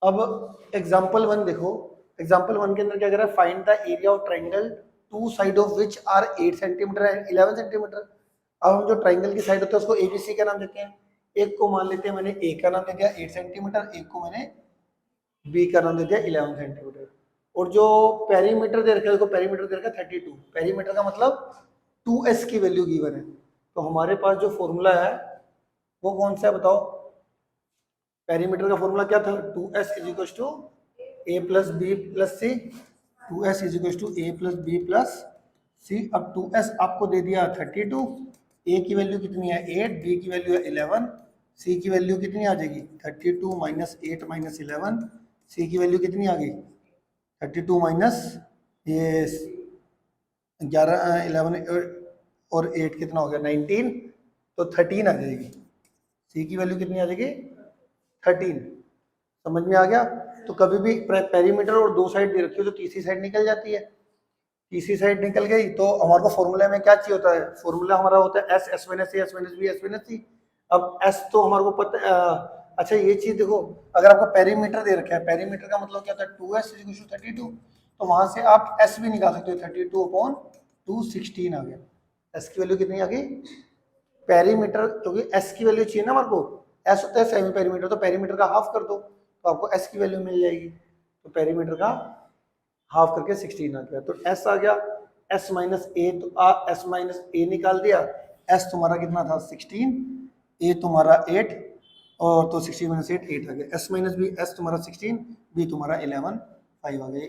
अब एग्जाम्पल 1 देखो, एग्जाम्पल 1 के अंदर क्या कह रहा है, find the area of triangle two side of which are 8 centimetre and 11 centimetre. अब हम जो ट्राइंगल की साइड होता है उसको एबीसी का नाम देते हैं। एक को मान लेते हैं मैंने ए का नाम दे दिया 8 सेंटीमीटर, एक को मैंने बी का नाम दे दिया 11 सेंटीमीटर। और जो पेरीमीटर दे रखा है, देखो पेरीमीटर दे रखा है 32, पेरीमीटर का मतलब 2s की वैल्यू गिवन है। तो हमारे पास जो फॉर्मूला है वो कौन सा है बताओ। पेरीमीटर का फॉर्मूला क्या था, 2s is equal to A plus B plus C, 2s is equal to A plus B plus C. अब 2s आपको दे दिया 32, ए की वैल्यू कितनी है 8, बी की वैल्यू है 11, सी की वैल्यू कितनी आ जाएगी 32 माइनस 8 माइनस 11, सी की वैल्यू कितनी आ गई 32 माइनस ये 11 11 और 8 कितना हो गया 19, तो 13 आ जाएगी। सी की वैल्यू कितनी आ जाएगी 13। समझ में आ गया। तो कभी भी पेरीमीटर और दो साइड दे रखी हो तो तीसरी साइड निकल जाती है। तीसरी साइड निकल गई तो हमारे को फॉर्मूला में क्या चाहिए होता है, फॉर्मूला हमारा होता है S, S minus A, S minus B, S minus C. अब एस तो हमारे को पता अच्छा ये चीज देखो, अगर आपको पेरीमीटर दे रखा है, पेरीमीटर का मतलब क्या होता है 2s इज इक्वल टू 32, तो वहां से आप एस भी निकाल सकते हो, 32 अपॉन 2 16 आ गया। एस की वैल्यू कितनी आ गई, पेरीमीटर क्योंकि एस की वैल्यू चाहिए ना हमारे को, एस होता है सेमी पेरीमीटर, तो पेरीमीटर का हाफ कर दो तो आपको एस की वैल्यू मिल जाएगी। तो पेरीमीटर का हाफ करके 16 आ गया, तो एस आ गया, एस माइनस ए, तो एस माइनस ए निकाल दिया, एस तुम्हारा कितना था 16, ए तुम्हारा 8, और तो 16 माइनस 8 8 आ गया, एस माइनस बी, एस तुम्हारा 16, बी तुम्हारा 11 5 आ गया।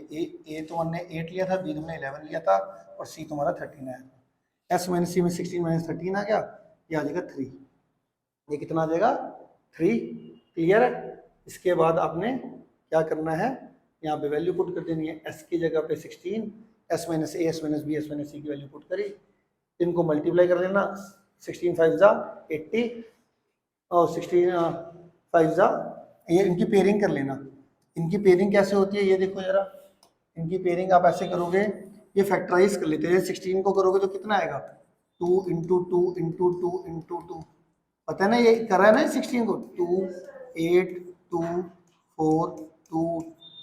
ए तुमने 8 लिया था, बी तुमने 11 लिया था, और सी तुम्हारा 13 आया था। एस माइनस सी में 16 माइनस 13 आ गया, ये आ जाएगा 3। ये कितना आ जाएगा 3। क्लियर है। इसके बाद आपने क्या करना है, यहाँ पे वैल्यू पुट कर देनी है, एस की जगह पे 16, S minus A, S minus B, S minus C की वैल्यू पुट करी, इनको मल्टीप्लाई कर लेना, 16 5 जा 80 और 16 5 जा, ये इनकी पेयरिंग कर लेना। इनकी पेयरिंग कैसे होती है ये देखो जरा, इनकी पेयरिंग आप ऐसे करोगे, ये फैक्टराइज कर लेते हैं, 16 को करोगे तो कितना आएगा 2 इंटू 2 इंटू 2 इंटू 2, पता है ना ये करा है ना 16 को 2 8 2 4 2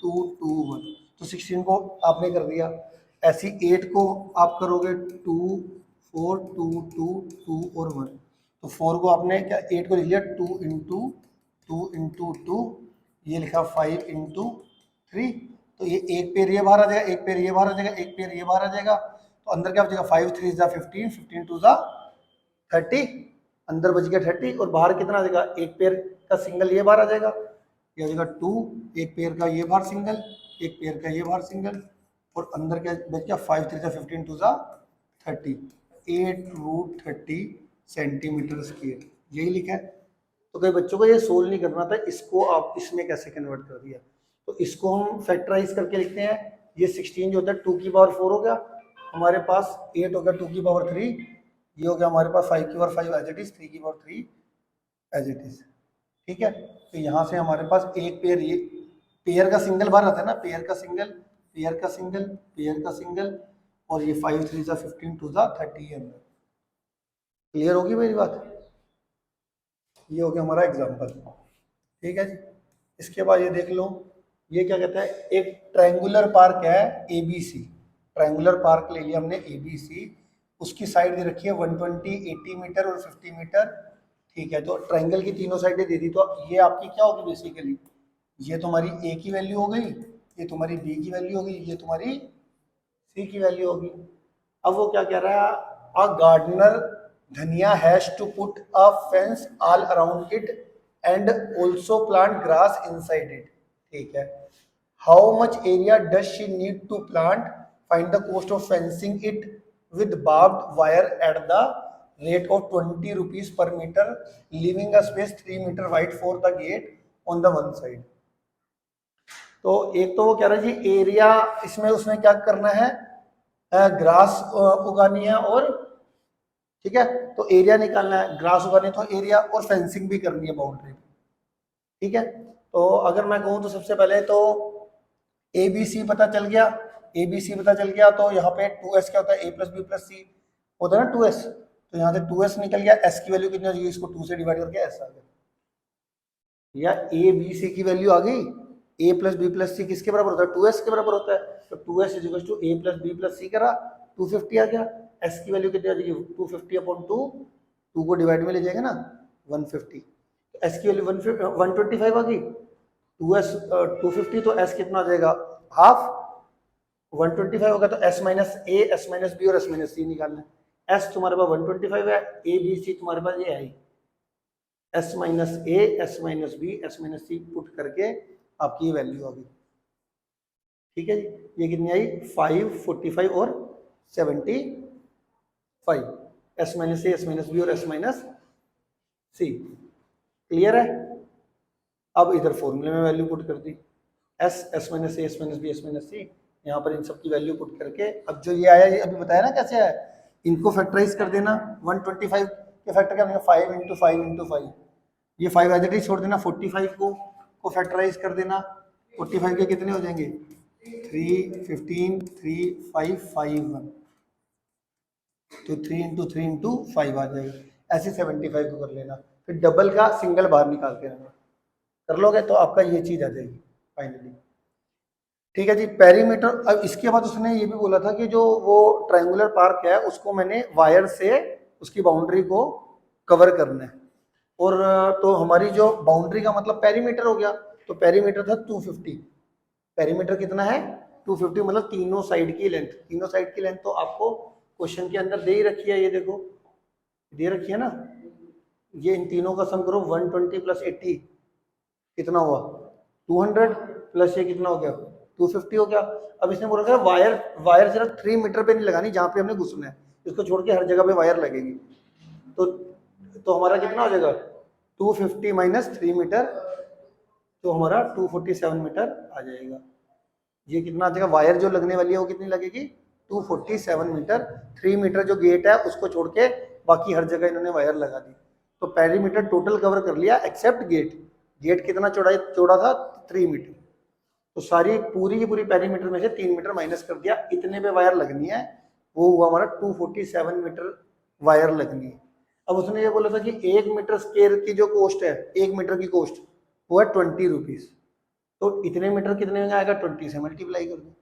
2 2 1, तो 16 को आपने कर दिया। ऐसी 8 को आप करोगे 2 4 2 2 2 और 1, तो 4 को आपने क्या 8 को लिख लिया 2 इंटू 2 इंटू 2, ये लिखा 5 इंटू 3, तो ये एक पेयर ये बाहर आ जाएगा, एक पेयर ये बाहर आ जाएगा, एक पेयर ये बाहर आ जाएगा, तो अंदर क्या बचेगा 5 3 जा 15, 15 2 जा 30, अंदर बच गया 30, और बाहर कितना आ जाएगा, एक पेयर का सिंगल ये बाहर आ जाएगा, ये आ जाएगा 2, एक पेयर का ये बाहर सिंगल, एक पेयर का ये बाहर सिंगल, और अंदर क्या बच गया 5 3 जा 15 2 जा 30, 8√30 सेंटीमीटर स्क्वायर, यही लिखा है। तो कई बच्चों को ये सोल्व नहीं करना था, इसको आप इसमें कैसे कन्वर्ट कर दिया, तो इसको हम फैक्टराइज करके लिखते हैं। ये 16 जो होता है 2 की पावर 4 हो गया हमारे पास, 8 हो गया 2 की पावर 3, ये हो गया हमारे पास 5 की पावर 5 एज इट इज, 3 की पावर 3 एज इट इज। ठीक है, तो यहाँ से हमारे पास एक पेयर, ये पेयर का सिंगल बाहर आता है ना, पेयर का सिंगल, पेयर का सिंगल, पेयर का सिंगल, और ये 5 3 जा 15 2 जा 30 है अंदर। क्लियर होगी मेरी बात, ये हो गया हमारा एग्जाम्पल। ठीक है जी। इसके बाद ये देख लो, ये क्या कहता है, एक ट्रायंगुलर पार्क है एबीसी, ट्रायंगुलर पार्क ले लिया हमने एबीसी, उसकी साइड दे रखी है 120 80 मीटर और 50 मीटर। ठीक है, तो ट्रायंगल की तीनों साइडें दे दी, तो ये आपकी क्या होगी बेसिकली, ये तुम्हारी ए की वैल्यू हो गई, ये तुम्हारी बी की वैल्यू हो गई, ये तुम्हारी सी की वैल्यू होगी। अब वो क्या कह रहा है, a gardener Dhaniya has to put a fence all around it and also plant grass inside it. ठीक है, how much area does she need to plant, find the cost of fencing it with barbed wire at the rate of 20 rupees per metre, leaving a space 3 metre wide for the gate on the one side. तो एक तो वो कह रहा है जी area, इसमें उसमें क्या करना है, ग्रास उगानी है, और ठीक है तो एरिया निकालना है, ग्रास उगानी है तो एरिया, और फेंसिंग भी करनी है बाउंड्री। ठीक है, तो अगर मैं कहूँ तो सबसे पहले तो ए बी सी पता चल गया, ए बी सी पता चल गया, तो यहाँ पे 2s क्या होता है, ए प्लस बी प्लस सी होता है ना 2s, तो यहाँ से 2s निकल गया, s की वैल्यू कितनी हो जाएगी, इसको 2 से डिवाइड करके s आ गया, या ए बी सी की वैल्यू आ गई ए प्लस बी प्लस सी किसके बराबर होता है, 2s के बराबर होता है। तो 2s is equal to A plus B plus C करा, 250 आ गया। s की वैल्यू कितनी आ जाएगी, 250 अपॉन 2, 2 को डिवाइड में ले जाएगा ना 150, तो s की वैल्यू 125 आ गई। 2s 250 तो s कितना आ जाएगा, हाफ। 125 होगा तो s minus A, S minus B और s माइनस सी निकालना है। s तुम्हारे पास 125 है, ए बी सी तुम्हारे पास ये है, s minus A, S minus B, S minus C put करके आपकी ये वैल्यू आ गई। ठीक है जी, ये कितनी आई, 5, 45 और 75, S minus A, S minus B और एस माइनस सी। क्लियर है। अब इधर फॉर्मूले में वैल्यू पुट कर दी, S, S minus A, S minus B, S minus C, यहाँ पर इन सब की वैल्यू पुट करके अब जो ये आया, ये अभी बताया ना कैसे आया, इनको फैक्टराइज कर देना। 125 के फैक्टर क्या बनेगा, 5 इंटू 5 इंटू 5, ये 5 एज इट इज छोड़ देना, 45 को फैक्टराइज कर देना। 45 के कितने हो जाएंगे, 3, 15, 3, 5, 5, 1, तो 3 इंटू 3 इंटू 5 आ जाएगा। ऐसे 75 को कर लेना, फिर डबल का सिंगल बाहर निकालते रहना, कर लोगे तो आपका ये चीज आ जाएगी फाइनली। ठीक है जी, पेरीमीटर। अब इसके बाद उसने ये भी बोला था कि जो वो ट्रायंगुलर पार्क है उसको मैंने वायर से उसकी बाउंड्री को कवर करना है। और तो हमारी जो बाउंड्री का मतलब पेरीमीटर हो गया, तो पेरीमीटर था 250। पेरीमीटर कितना है, 250, मतलब तीनों साइड की लेंथ। तीनों साइड की लेंथ तो आपको क्वेश्चन के अंदर दे ही रखी है, ये देखो दे रखी है ना, ये इन तीनों का सम करो, 120 प्लस 80 कितना हुआ, 200, प्लस ये कितना हो गया, 250 हो गया। अब इसने बोला था वायर, वायर सिर्फ 3 मीटर पे नहीं लगानी जहां पे हमने घुसना है, इसको छोड़ के हर जगह पे वायर लगेगी। तो हमारा कितना हो जाएगा, 250 माइनस 3 मीटर, तो हमारा 247 मीटर आ जाएगा। ये कितना आ जाएगा, वायर जो लगने वाली है वो कितनी लगेगी, 247 मीटर। 3 मीटर जो गेट है उसको छोड़ के बाकी हर जगह इन्होंने वायर लगा दी। तो पेरीमीटर टोटल कवर कर लिया एक्सेप्ट गेट। गेट कितना चौड़ा था, 3 मीटर। तो सारी पूरी की पूरी पेरीमीटर में से 3 मीटर माइनस कर दिया, इतने पे वायर लगनी है, वो हुआ हमारा 247 मीटर वायर लगनी है। अब उसने ये बोला था कि 1 मीटर स्क्वायर की जो कॉस्ट है, 1 मीटर की कॉस्ट वो है 20 रुपीज। तो इतने मीटर कितने में आएगा, 20 से मल्टीप्लाई कर दो।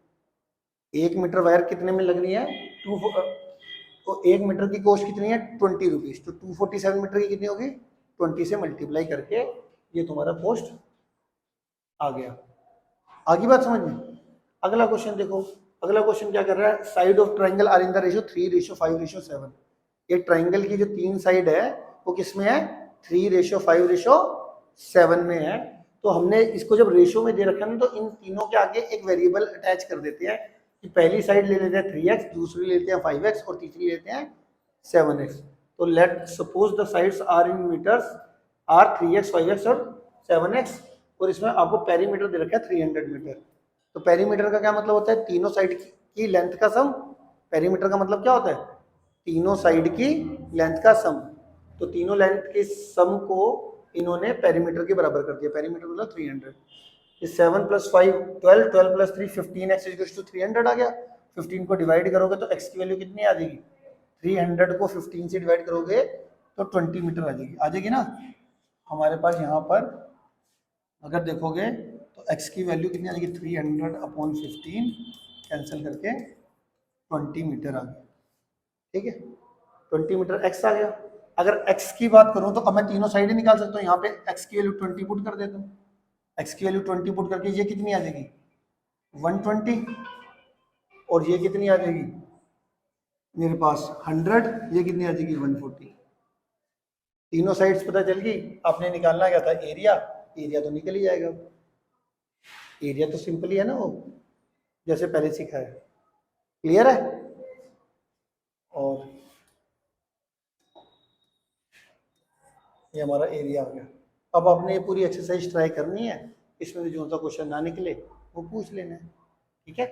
1 मीटर वायर कितने में लगनी है, तो 1 मीटर की कॉस्ट कितनी है, 20 रुपीज। तो 247 मीटर की कितनी होगी, 20 से मल्टीप्लाई करके ये तुम्हारा कॉस्ट आ गया। आगे बात समझ में। अगला क्वेश्चन देखो, अगला क्वेश्चन क्या कर रहा है, side of triangle are in the ratio 3:5:7। एक ट्राइंगल की जो 3 साइड है वो किस में है, 3:5:7 में है। तो हमने इसको जब रेशियो में दे रखा है ना, तो इन तीनों के आगे एक वेरिएबल अटैच कर देते हैं कि पहली साइड ले लेते हैं 3x, दूसरी लेते हैं 5x और तीसरी लेते हैं 7x। तो let suppose the sides are in metres, are 3x, 5x और 7x, और इसमें आपको पेरीमीटर दे रखा है 300 मीटर। तो पेरीमीटर का क्या मतलब होता है, तीनों साइड की लेंथ का सम। पेरीमीटर का मतलब क्या होता है, तीनों साइड की लेंथ का सम। तो तीनों लेंथ के सम को इन्होंने पेरीमीटर के बराबर कर दिया, पेरीमीटर मतलब 300। 7 + 5 12, 12 + 3 15x = 300 आ गया। 15 को डिवाइड करोगे तो x की वैल्यू कितनी आ जाएगी, 300 को 15 से डिवाइड करोगे तो 20 मीटर आ जाएगी ना। हमारे पास यहाँ पर अगर देखोगे तो x की वैल्यू कितनी आ जाएगी, 300/15 कैंसिल करके 20 मीटर आ गया। ठीक है, 20 मीटर x आ गया। अगर x की बात करूं तो अब मैं तीनों साइड ही निकाल सकता हूँ, यहाँ पे x की वैल्यू 20 पुट कर देता हूँ। x की वैल्यू 20 पुट करके ये कितनी आ जाएगी, 120, और ये कितनी आ जाएगी मेरे पास 100, ये कितनी आ जाएगी 140। तीनों साइड्स पता चल गई। आपने निकालना क्या था, एरिया। एरिया तो निकल ही जाएगा, एरिया तो सिंपल ही है ना, वो जैसे पहले सीखा है। क्लियर है। और ये हमारा एरिया आ गया। अब आपने ये पूरी एक्सरसाइज ट्राई करनी है, इसमें से जो सा क्वेश्चन ना निकले वो पूछ लेना है। ठीक है।